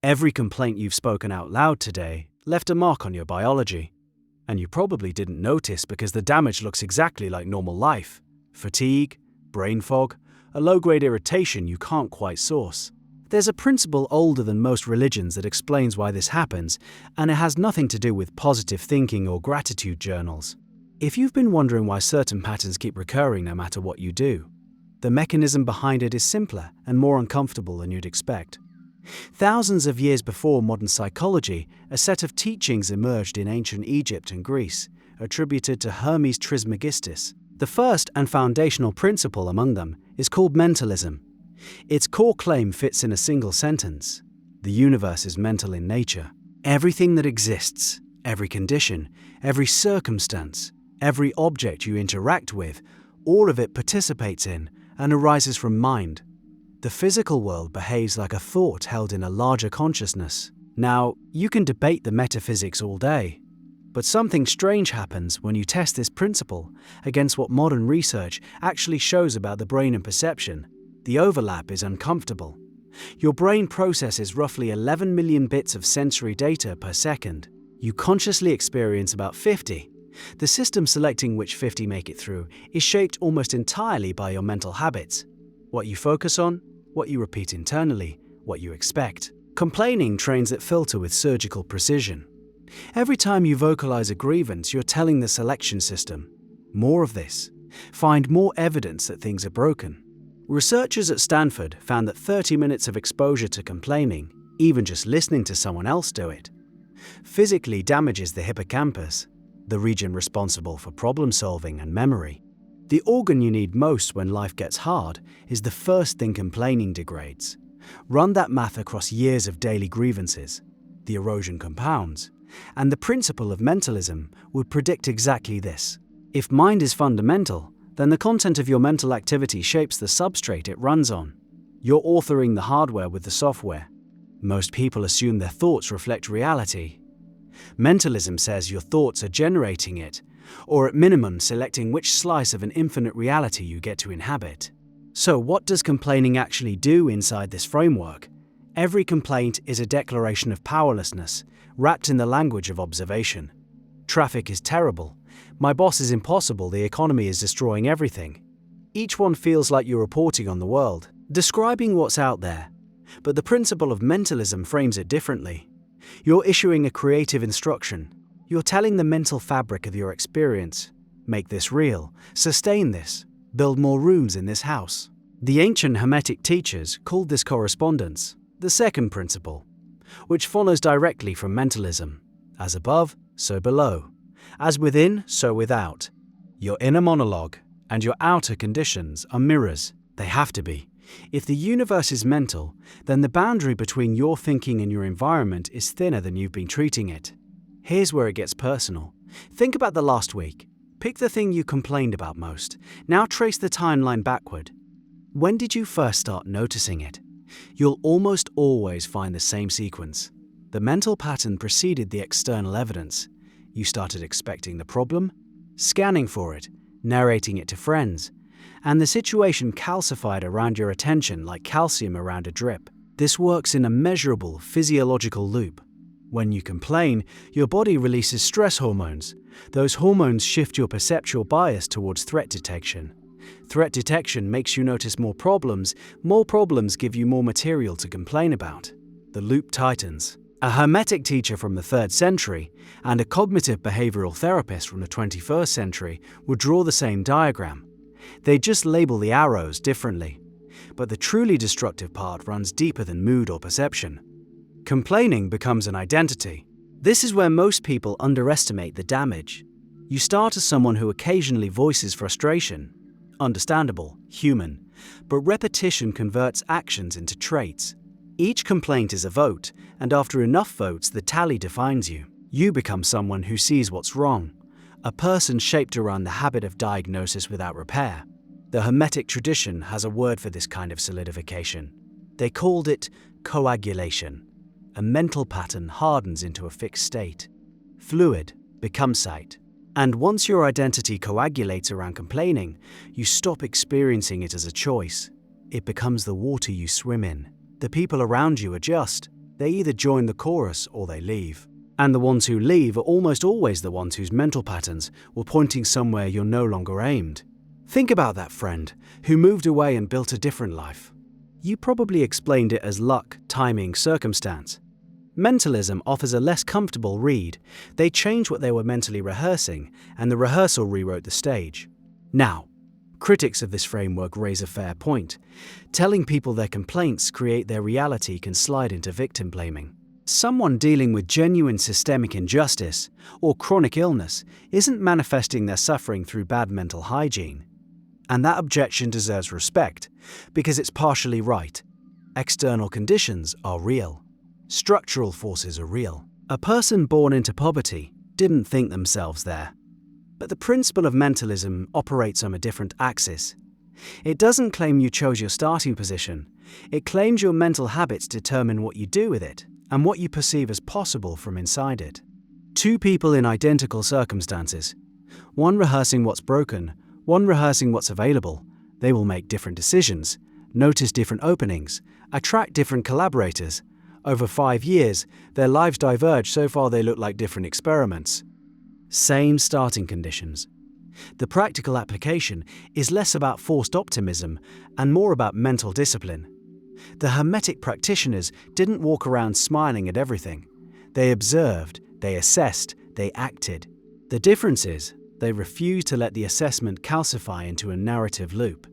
Every complaint you've spoken out loud today left a mark on your biology. And you probably didn't notice because the damage looks exactly like normal life. Fatigue, brain fog, a low-grade irritation you can't quite source. There's a principle older than most religions that explains why this happens, and it has nothing to do with positive thinking or gratitude journals. If you've been wondering why certain patterns keep recurring no matter what you do, the mechanism behind it is simpler and more uncomfortable than you'd expect. Thousands of years before modern psychology, a set of teachings emerged in ancient Egypt and Greece, attributed to Hermes Trismegistus. The first and foundational principle among them is called mentalism. Its core claim fits in a single sentence: the universe is mental in nature. Everything that exists, every condition, every circumstance, every object you interact with, all of it participates in and arises from mind. The physical world behaves like a thought held in a larger consciousness. Now, you can debate the metaphysics all day, but something strange happens when you test this principle against what modern research actually shows about the brain and perception. The overlap is uncomfortable. Your brain processes roughly 11 million bits of sensory data per second. You consciously experience about 50. The system selecting which 50 make it through is shaped almost entirely by your mental habits. What you focus on, what you repeat internally, what you expect. Complaining trains that filter with surgical precision. Every time you vocalize a grievance, you're telling the selection system, more of this. Find more evidence that things are broken. Researchers at Stanford found that 30 minutes of exposure to complaining, even just listening to someone else do it, physically damages the hippocampus, the region responsible for problem solving and memory. The organ you need most when life gets hard is the first thing complaining degrades. Run that math across years of daily grievances. The erosion compounds, and the principle of mentalism would predict exactly this. If mind is fundamental, then the content of your mental activity shapes the substrate it runs on. You're authoring the hardware with the software. Most people assume their thoughts reflect reality. Mentalism says your thoughts are generating it, or at minimum selecting which slice of an infinite reality you get to inhabit. So what does complaining actually do inside this framework? Every complaint is a declaration of powerlessness, wrapped in the language of observation. Traffic is terrible. My boss is impossible. The economy is destroying everything. Each one feels like you're reporting on the world, describing what's out there. But the principle of mentalism frames it differently. You're issuing a creative instruction. You're telling the mental fabric of your experience, make this real, sustain this, build more rooms in this house. The ancient Hermetic teachers called this correspondence, the second principle, which follows directly from mentalism. As above, so below. As within, so without. Your inner monologue and your outer conditions are mirrors. They have to be. If the universe is mental, then the boundary between your thinking and your environment is thinner than you've been treating it. Here's where it gets personal. Think about the last week. Pick the thing you complained about most. Now trace the timeline backward. When did you first start noticing it? You'll almost always find the same sequence. The mental pattern preceded the external evidence. You started expecting the problem, scanning for it, narrating it to friends, and the situation calcified around your attention like calcium around a drip. This works in a measurable physiological loop. When you complain, your body releases stress hormones. Those hormones shift your perceptual bias towards threat detection. Threat detection makes you notice more problems give you more material to complain about. The loop tightens. A Hermetic teacher from the 3rd century and a cognitive behavioral therapist from the 21st century would draw the same diagram. They just label the arrows differently. But the truly destructive part runs deeper than mood or perception. Complaining becomes an identity. This is where most people underestimate the damage. You start as someone who occasionally voices frustration. Understandable, human. But repetition converts actions into traits. Each complaint is a vote, and after enough votes, the tally defines you. You become someone who sees what's wrong. A person shaped around the habit of diagnosis without repair. The Hermetic tradition has a word for this kind of solidification. They called it coagulation. A mental pattern hardens into a fixed state. Fluid becomes sight. And once your identity coagulates around complaining, you stop experiencing it as a choice. It becomes the water you swim in. The people around you adjust. They either join the chorus or they leave. And the ones who leave are almost always the ones whose mental patterns were pointing somewhere you're no longer aimed. Think about that friend who moved away and built a different life. You probably explained it as luck, timing, circumstance. Mentalism offers a less comfortable read. They changed what they were mentally rehearsing, and the rehearsal rewrote the stage. Now, critics of this framework raise a fair point. Telling people their complaints create their reality can slide into victim blaming. Someone dealing with genuine systemic injustice or chronic illness isn't manifesting their suffering through bad mental hygiene. And that objection deserves respect, because it's partially right. External conditions are real. Structural forces are real. A person born into poverty didn't think themselves there. But the principle of mentalism operates on a different axis. It doesn't claim you chose your starting position. It claims your mental habits determine what you do with it and what you perceive as possible from inside it. Two people in identical circumstances, one rehearsing what's broken, one rehearsing what's available, they will make different decisions, notice different openings, attract different collaborators. Over 5 years, their lives diverge so far they look like different experiments. Same starting conditions. The practical application is less about forced optimism and more about mental discipline. The Hermetic practitioners didn't walk around smiling at everything. They observed, they assessed, they acted. The difference is, they refused to let the assessment calcify into a narrative loop.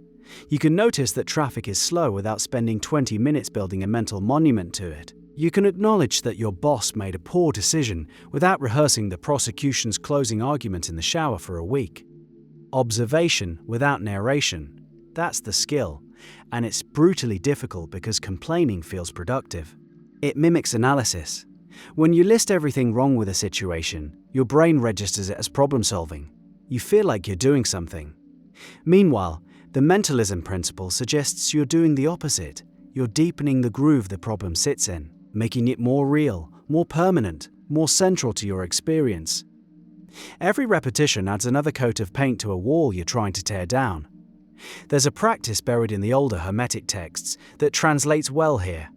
You can notice that traffic is slow without spending 20 minutes building a mental monument to it. You can acknowledge that your boss made a poor decision without rehearsing the prosecution's closing argument in the shower for a week. Observation without narration. That's the skill, and it's brutally difficult because complaining feels productive. It mimics analysis. When you list everything wrong with a situation, your brain registers it as problem solving. You feel like you're doing something. Meanwhile, the mentalism principle suggests you're doing the opposite. You're deepening the groove the problem sits in, making it more real, more permanent, more central to your experience. Every repetition adds another coat of paint to a wall you're trying to tear down. There's a practice buried in the older Hermetic texts that translates well here.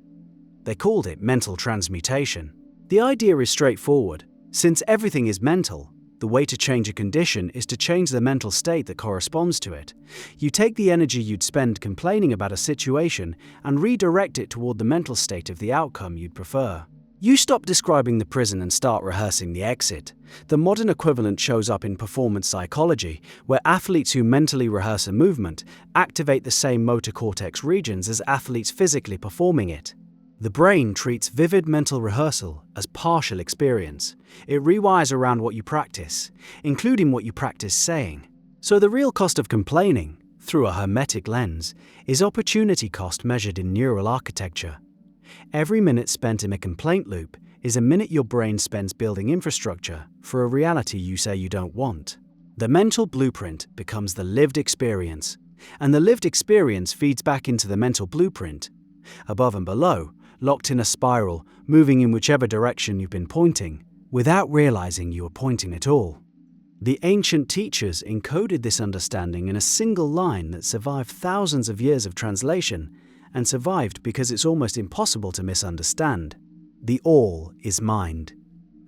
They called it mental transmutation. The idea is straightforward. Since everything is mental, the way to change a condition is to change the mental state that corresponds to it. You take the energy you'd spend complaining about a situation and redirect it toward the mental state of the outcome you'd prefer. You stop describing the prison and start rehearsing the exit. The modern equivalent shows up in performance psychology, where athletes who mentally rehearse a movement activate the same motor cortex regions as athletes physically performing it. The brain treats vivid mental rehearsal as partial experience. It rewires around what you practice, including what you practice saying. So the real cost of complaining, through a Hermetic lens, is opportunity cost measured in neural architecture. Every minute spent in a complaint loop is a minute your brain spends building infrastructure for a reality you say you don't want. The mental blueprint becomes the lived experience, and the lived experience feeds back into the mental blueprint. Above and below, locked in a spiral, moving in whichever direction you've been pointing, without realizing you were pointing at all. The ancient teachers encoded this understanding in a single line that survived thousands of years of translation, and survived because it's almost impossible to misunderstand. The all is mind.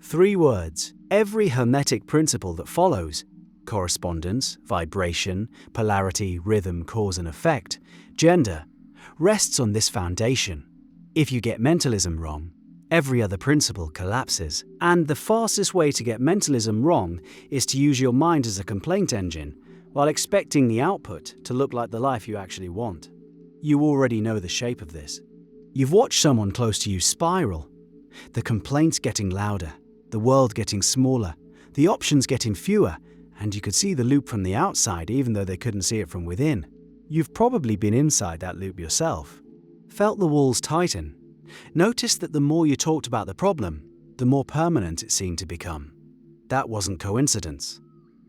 3 words. Every Hermetic principle that follows — correspondence, vibration, polarity, rhythm, cause and effect, gender — rests on this foundation. If you get mentalism wrong, every other principle collapses. And the fastest way to get mentalism wrong is to use your mind as a complaint engine, while expecting the output to look like the life you actually want. You already know the shape of this. You've watched someone close to you spiral. The complaints getting louder, the world getting smaller, the options getting fewer, and you could see the loop from the outside even though they couldn't see it from within. You've probably been inside that loop yourself. Felt the walls tighten. Noticed that the more you talked about the problem, the more permanent it seemed to become. That wasn't coincidence.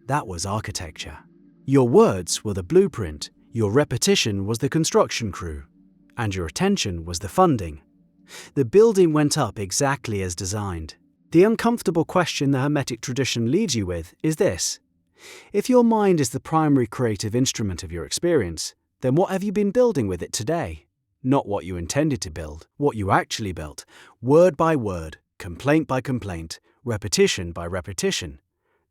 That was architecture. Your words were the blueprint. Your repetition was the construction crew, and your attention was the funding. The building went up exactly as designed. The uncomfortable question the Hermetic tradition leaves you with is this: if your mind is the primary creative instrument of your experience, then what have you been building with it today? Not what you intended to build, what you actually built, word by word, complaint by complaint, repetition by repetition.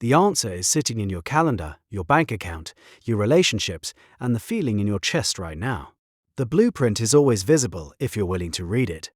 The answer is sitting in your calendar, your bank account, your relationships, and the feeling in your chest right now. The blueprint is always visible if you're willing to read it.